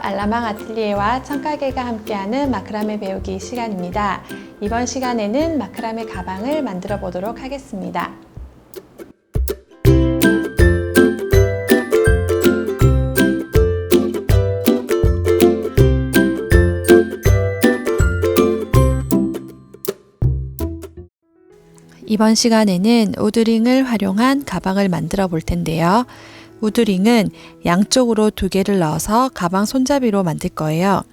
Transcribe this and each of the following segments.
알라망 아틀리에와 청가게가 함께하는 마크라메 배우기 시간입니다. 이번 시간에는 마크라메 가방을 만들어 보도록 하겠습니다. 이번 시간에는 우드링을 활용한 가방을 만들어 볼 텐데요. 우드링은 양쪽으로 2개를 넣어서 가방 손잡이로 만들 거예요.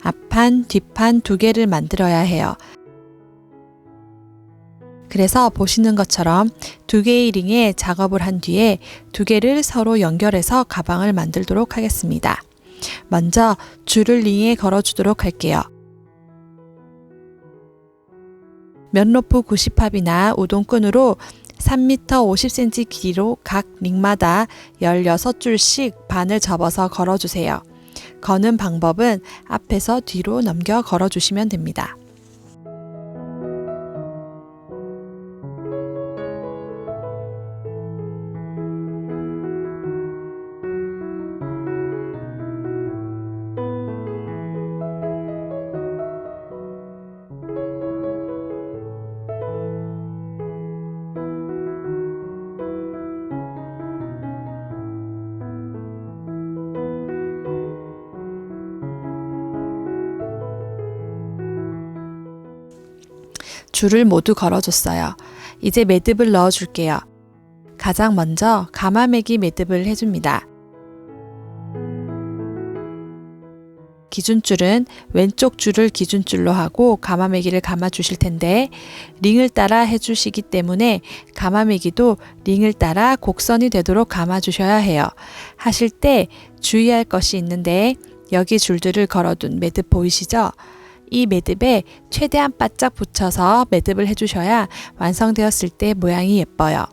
앞판, 뒷판 2개를 만들어야 해요. 그래서 보시는 것처럼 2개의 링에 작업을 한 뒤에 2개를 서로 연결해서 가방을 만들도록 하겠습니다. 먼저 줄을 링에 걸어주도록 할게요. 면로프 90합이나 우동끈으로 3m 50cm 길이로 각 링마다 16줄씩 반을 접어서 걸어주세요. 거는 방법은 앞에서 뒤로 넘겨 걸어주시면 됩니다. 줄을 모두 걸어줬어요. 이제 매듭을 넣어 줄게요. 가장 먼저 가마매기 매듭을 해줍니다. 기준줄은 왼쪽 줄을 기준줄로 하고 가마매기를 감아 주실 텐데 링을 따라 해주시기 때문에 가마매기도 링을 따라 곡선이 되도록 감아 주셔야 해요. 하실 때 주의할 것이 있는데 여기 줄들을 걸어둔 매듭 보이시죠? 이 매듭에 최대한 바짝 붙여서 매듭을 해주셔야 완성되었을 때 모양이 예뻐요.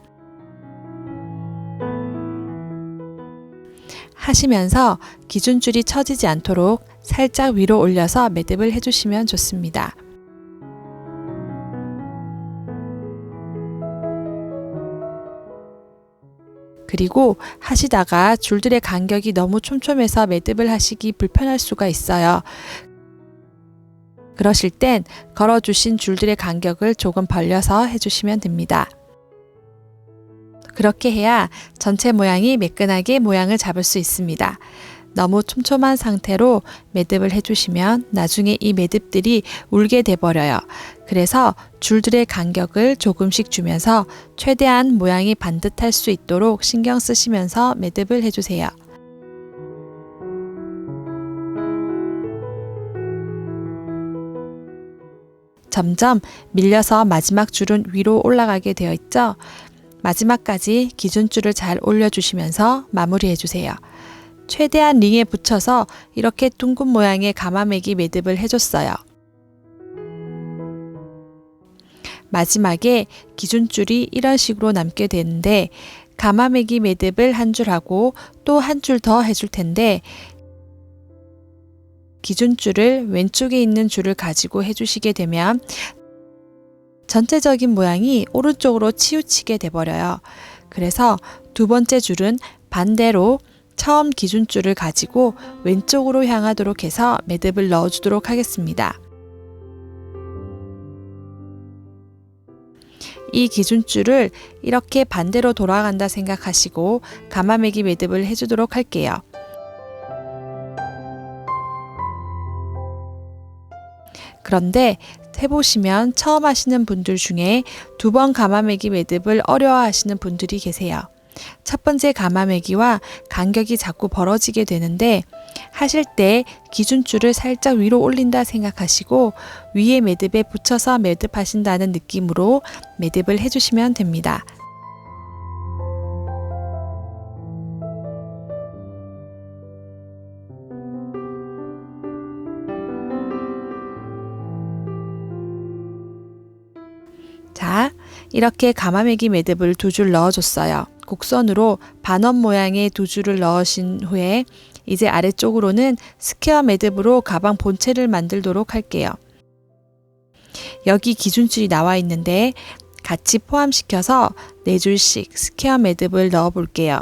하시면서 기준줄이 처지지 않도록 살짝 위로 올려서 매듭을 해주시면 좋습니다. 그리고 하시다가 줄들의 간격이 너무 촘촘해서 매듭을 하시기 불편할 수가 있어요. 그러실 땐 걸어주신 줄들의 간격을 조금 벌려서 해주시면 됩니다. 그렇게 해야 전체 모양이 매끈하게 모양을 잡을 수 있습니다. 너무 촘촘한 상태로 매듭을 해주시면 나중에 이 매듭들이 울게 돼버려요. 그래서 줄들의 간격을 조금씩 주면서 최대한 모양이 반듯할 수 있도록 신경 쓰시면서 매듭을 해주세요. 점점 밀려서 마지막 줄은 위로 올라가게 되어 있죠? 마지막까지 기준줄을 잘 올려주시면서 마무리해 주세요. 최대한 링에 붙여서 이렇게 둥근 모양의 가마매기 매듭을 해줬어요. 마지막에 기준줄이 이런 식으로 남게 되는데 가마매기 매듭을 한 줄 하고 또 한 줄 더 해줄 텐데 기준줄을 왼쪽에 있는 줄을 가지고 해주시게 되면 전체적인 모양이 오른쪽으로 치우치게 돼버려요. 그래서 2번째 줄은 반대로 처음 기준줄을 가지고 왼쪽으로 향하도록 해서 매듭을 넣어주도록 하겠습니다. 이 기준줄을 이렇게 반대로 돌아간다 생각하시고 가마매기 매듭을 해주도록 할게요. 그런데 해보시면 처음 하시는 분들 중에 2번 가마매기 매듭을 어려워하시는 분들이 계세요. 첫 번째 가마매기와 간격이 자꾸 벌어지게 되는데 하실 때 기준줄을 살짝 위로 올린다 생각하시고 위에 매듭에 붙여서 매듭하신다는 느낌으로 매듭을 해주시면 됩니다. 자, 이렇게 가마매기 매듭을 2줄 넣어줬어요. 곡선으로 반원 모양의 2줄을 넣으신 후에 이제 아래쪽으로는 스퀘어 매듭으로 가방 본체를 만들도록 할게요. 여기 기준줄이 나와 있는데 같이 포함시켜서 4줄씩 스퀘어 매듭을 넣어 볼게요.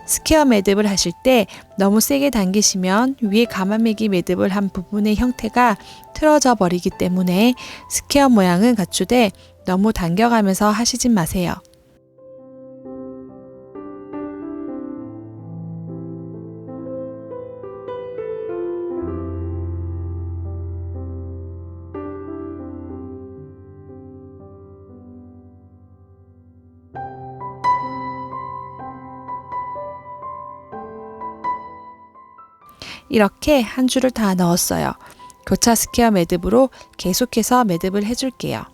스퀘어 매듭을 하실 때 너무 세게 당기시면 위에 가마매기 매듭을 한 부분의 형태가 틀어져 버리기 때문에 스퀘어 모양은 갖추되 너무 당겨가면서 하시진 마세요. 이렇게 한 줄을 다 넣었어요. 교차 스퀘어 매듭으로 계속해서 매듭을 해줄게요.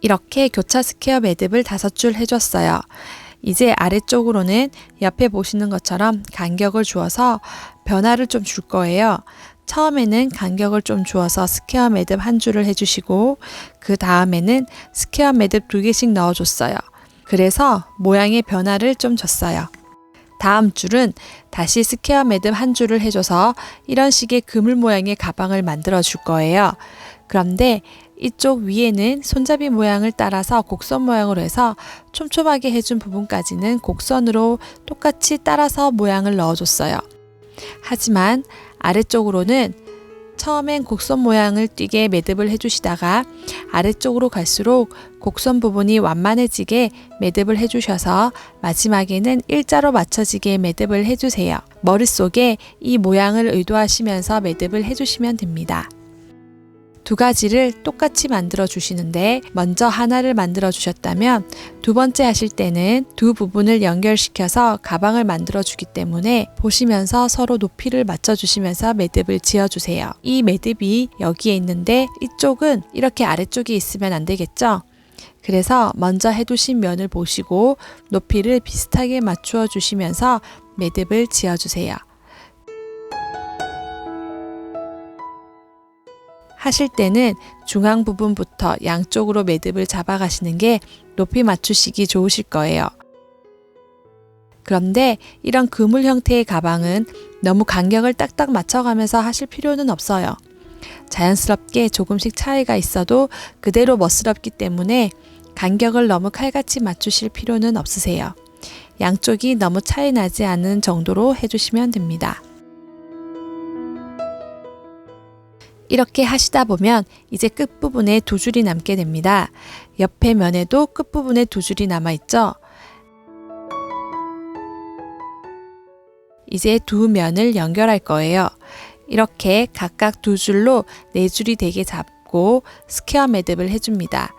이렇게 교차 스퀘어 매듭을 5줄 해줬어요. 이제 아래쪽으로는 옆에 보시는 것처럼 간격을 주어서 변화를 좀 줄 거예요. 처음에는 간격을 좀 주어서 스퀘어 매듭 한 줄을 해주시고 그 다음에는 스퀘어 매듭 2개씩 넣어줬어요. 그래서 모양의 변화를 좀 줬어요. 다음 줄은 다시 스퀘어 매듭 한 줄을 해줘서 이런 식의 그물 모양의 가방을 만들어 줄 거예요. 그런데 이쪽 위에는 손잡이 모양을 따라서 곡선 모양으로 해서 촘촘하게 해준 부분까지는 곡선으로 똑같이 따라서 모양을 넣어줬어요. 하지만 아래쪽으로는 처음엔 곡선 모양을 띄게 매듭을 해주시다가 아래쪽으로 갈수록 곡선 부분이 완만해지게 매듭을 해주셔서 마지막에는 일자로 맞춰지게 매듭을 해주세요. 머릿속에 이 모양을 의도하시면서 매듭을 해주시면 됩니다. 2가지를 똑같이 만들어 주시는데 먼저 하나를 만들어 주셨다면 2번째 하실 때는 2 부분을 연결시켜서 가방을 만들어 주기 때문에 보시면서 서로 높이를 맞춰 주시면서 매듭을 지어 주세요. 이 매듭이 여기에 있는데 이쪽은 이렇게 아래쪽에 있으면 안 되겠죠? 그래서 먼저 해두신 면을 보시고 높이를 비슷하게 맞추어 주시면서 매듭을 지어 주세요. 하실 때는 중앙 부분부터 양쪽으로 매듭을 잡아가시는 게 높이 맞추시기 좋으실 거예요. 그런데 이런 그물 형태의 가방은 너무 간격을 딱딱 맞춰가면서 하실 필요는 없어요. 자연스럽게 조금씩 차이가 있어도 그대로 멋스럽기 때문에 간격을 너무 칼같이 맞추실 필요는 없으세요. 양쪽이 너무 차이 나지 않은 정도로 해주시면 됩니다. 이렇게 하시다 보면 이제 끝부분에 2줄이 남게 됩니다. 옆에 면에도 끝부분에 2줄이 남아있죠? 이제 2 면을 연결할 거예요. 이렇게 각각 2줄로 4줄이 되게 잡고 스퀘어 매듭을 해줍니다.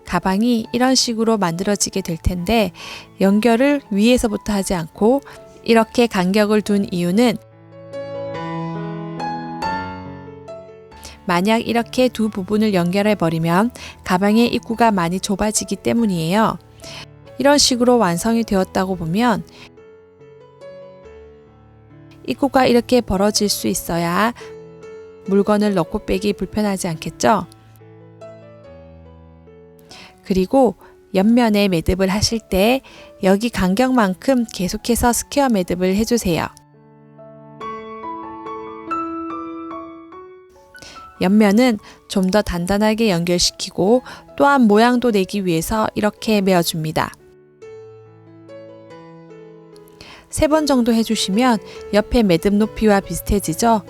가방이 이런 식으로 만들어지게 될 텐데 연결을 위에서부터 하지 않고 이렇게 간격을 둔 이유는 만약 이렇게 2 부분을 연결해 버리면 가방의 입구가 많이 좁아지기 때문이에요. 이런 식으로 완성이 되었다고 보면 입구가 이렇게 벌어질 수 있어야 물건을 넣고 빼기 불편하지 않겠죠? 그리고 옆면에 매듭을 하실 때 여기 간격만큼 계속해서 스퀘어 매듭을 해주세요. 옆면은 좀 더 단단하게 연결시키고 또한 모양도 내기 위해서 이렇게 메어줍니다. 3번 정도 해주시면 옆에 매듭 높이와 비슷해지죠?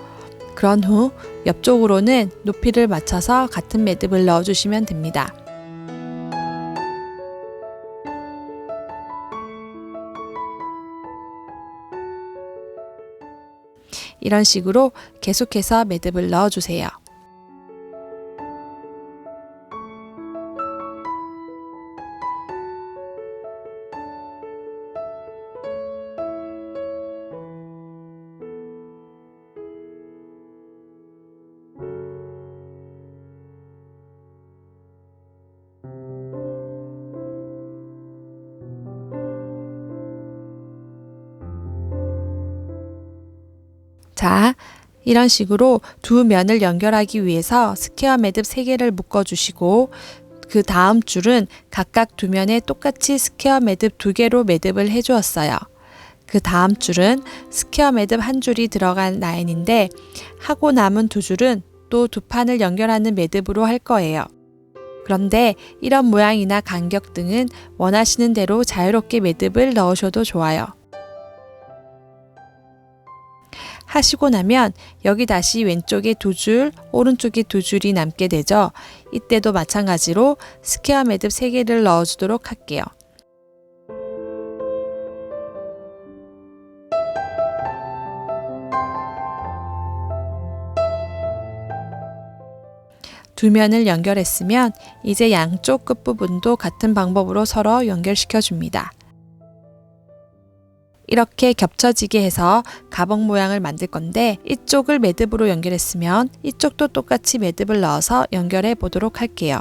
그런 후 옆쪽으로는 높이를 맞춰서 같은 매듭을 넣어주시면 됩니다. 이런 식으로 계속해서 매듭을 넣어주세요. 자, 이런 식으로 두 면을 연결하기 위해서 스퀘어 매듭 3개를 묶어주시고 그 다음 줄은 각각 두 면에 똑같이 스퀘어 매듭 2개로 매듭을 해주었어요. 그 다음 줄은 스퀘어 매듭 한 줄이 들어간 라인인데 하고 남은 두 줄은 또 두 판을 연결하는 매듭으로 할 거예요. 그런데 이런 모양이나 간격 등은 원하시는 대로 자유롭게 매듭을 넣으셔도 좋아요. 하시고 나면 여기 다시 왼쪽에 2줄, 오른쪽에 2줄이 남게 되죠. 이때도 마찬가지로 스퀘어 매듭 3개를 넣어주도록 할게요. 두 면을 연결했으면 이제 양쪽 끝부분도 같은 방법으로 서로 연결시켜 줍니다. 이렇게 겹쳐지게 해서 가방 모양을 만들 건데 이쪽을 매듭으로 연결했으면 이쪽도 똑같이 매듭을 넣어서 연결해 보도록 할게요.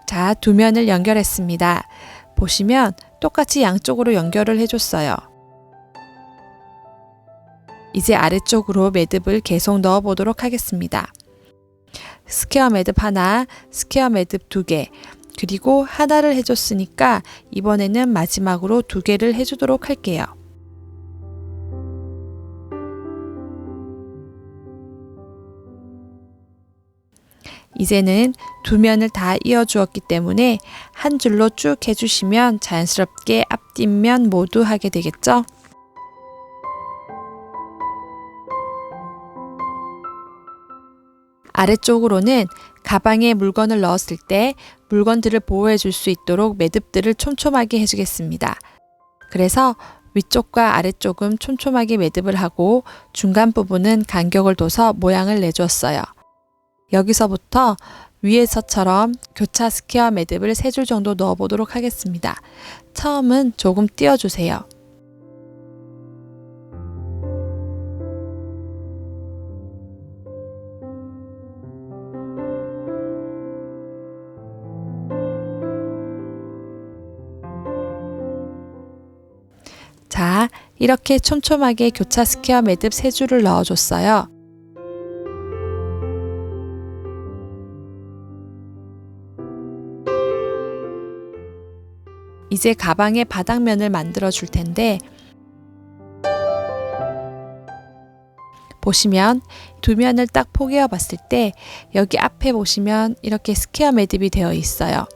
자, 두 면을 연결했습니다. 보시면 똑같이 양쪽으로 연결을 해줬어요. 이제 아래쪽으로 매듭을 계속 넣어 보도록 하겠습니다. 스퀘어 매듭 하나, 스퀘어 매듭 2개, 그리고 하나를 해줬으니까 이번에는 마지막으로 2개를 해주도록 할게요. 이제는 두 면을 다 이어 주었기 때문에 한 줄로 쭉 해주시면 자연스럽게 앞뒷면 모두 하게 되겠죠? 아래쪽으로는 가방에 물건을 넣었을 때 물건들을 보호해 줄 수 있도록 매듭들을 촘촘하게 해주겠습니다. 그래서 위쪽과 아래쪽은 촘촘하게 매듭을 하고 중간 부분은 간격을 둬서 모양을 내주었어요. 여기서부터 위에서처럼 교차 스퀘어 매듭을 3줄 정도 넣어 보도록 하겠습니다. 처음은 조금 띄워주세요. 자, 이렇게 촘촘하게 교차 스퀘어 매듭 3줄을 넣어줬어요. 이제 가방의 바닥면을 만들어 줄 텐데 보시면 두 면을 딱 포개어 봤을 때 여기 앞에 보시면 이렇게 스퀘어 매듭이 되어 있어요.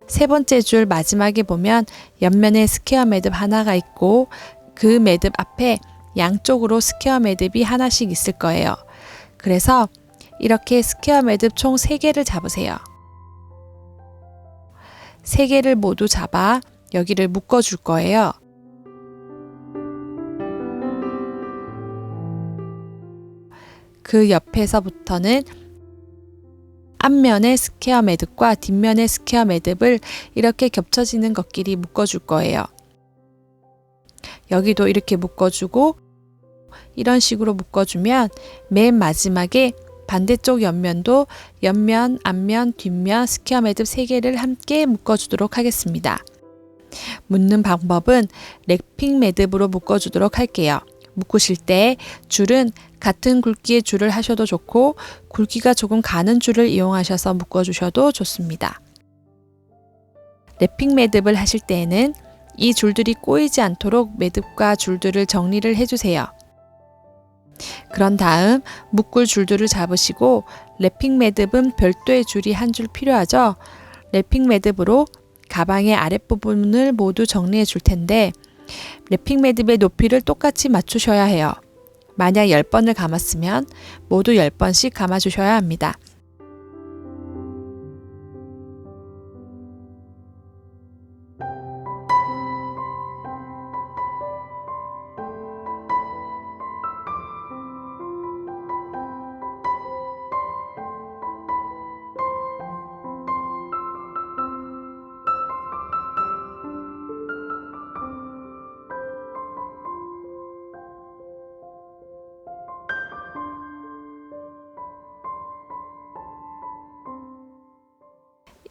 세 번째 줄 마지막에 보면 옆면에 스퀘어 매듭 하나가 있고 그 매듭 앞에 양쪽으로 스퀘어 매듭이 하나씩 있을 거예요. 그래서 이렇게 스퀘어 매듭 총 3개를 잡으세요. 3개를 모두 잡아 여기를 묶어 줄 거예요. 그 옆에서부터는 앞면의 스퀘어 매듭과 뒷면의 스퀘어 매듭을 이렇게 겹쳐지는 것끼리 묶어 줄 거예요. 여기도 이렇게 묶어주고 이런 식으로 묶어주면 맨 마지막에 반대쪽 옆면도 옆면, 앞면, 뒷면 스퀘어 매듭 3개를 함께 묶어주도록 하겠습니다. 묶는 방법은 랩핑 매듭으로 묶어주도록 할게요. 묶으실 때 줄은 같은 굵기의 줄을 하셔도 좋고 굵기가 조금 가는 줄을 이용하셔서 묶어주셔도 좋습니다. 랩핑 매듭을 하실 때에는 이 줄들이 꼬이지 않도록 매듭과 줄들을 정리를 해주세요. 그런 다음 묶을 줄들을 잡으시고 랩핑 매듭은 별도의 줄이 한 줄 필요하죠. 랩핑 매듭으로 가방의 아랫부분을 모두 정리해 줄 텐데 랩핑 매듭의 높이를 똑같이 맞추셔야 해요. 만약 10번을 감았으면 모두 10번씩 감아주셔야 합니다.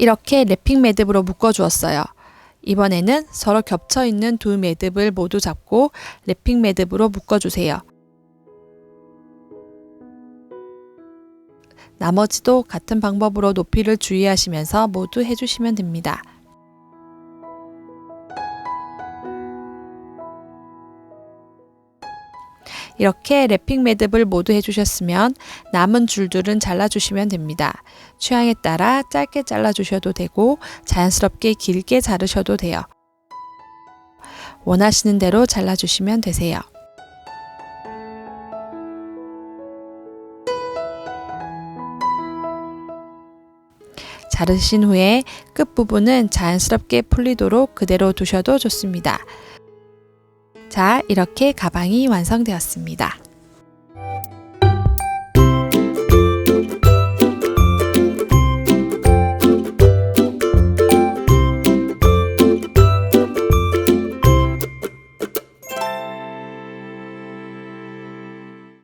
이렇게 랩핑 매듭으로 묶어주었어요. 이번에는 서로 겹쳐 있는 두 매듭을 모두 잡고 랩핑 매듭으로 묶어주세요. 나머지도 같은 방법으로 높이를 주의하시면서 모두 해주시면 됩니다. 이렇게 랩핑 매듭을 모두 해주셨으면 남은 줄들은 잘라주시면 됩니다. 취향에 따라 짧게 잘라주셔도 되고 자연스럽게 길게 자르셔도 돼요. 원하시는 대로 잘라주시면 되세요. 자르신 후에 끝부분은 자연스럽게 풀리도록 그대로 두셔도 좋습니다. 자, 이렇게 가방이 완성되었습니다.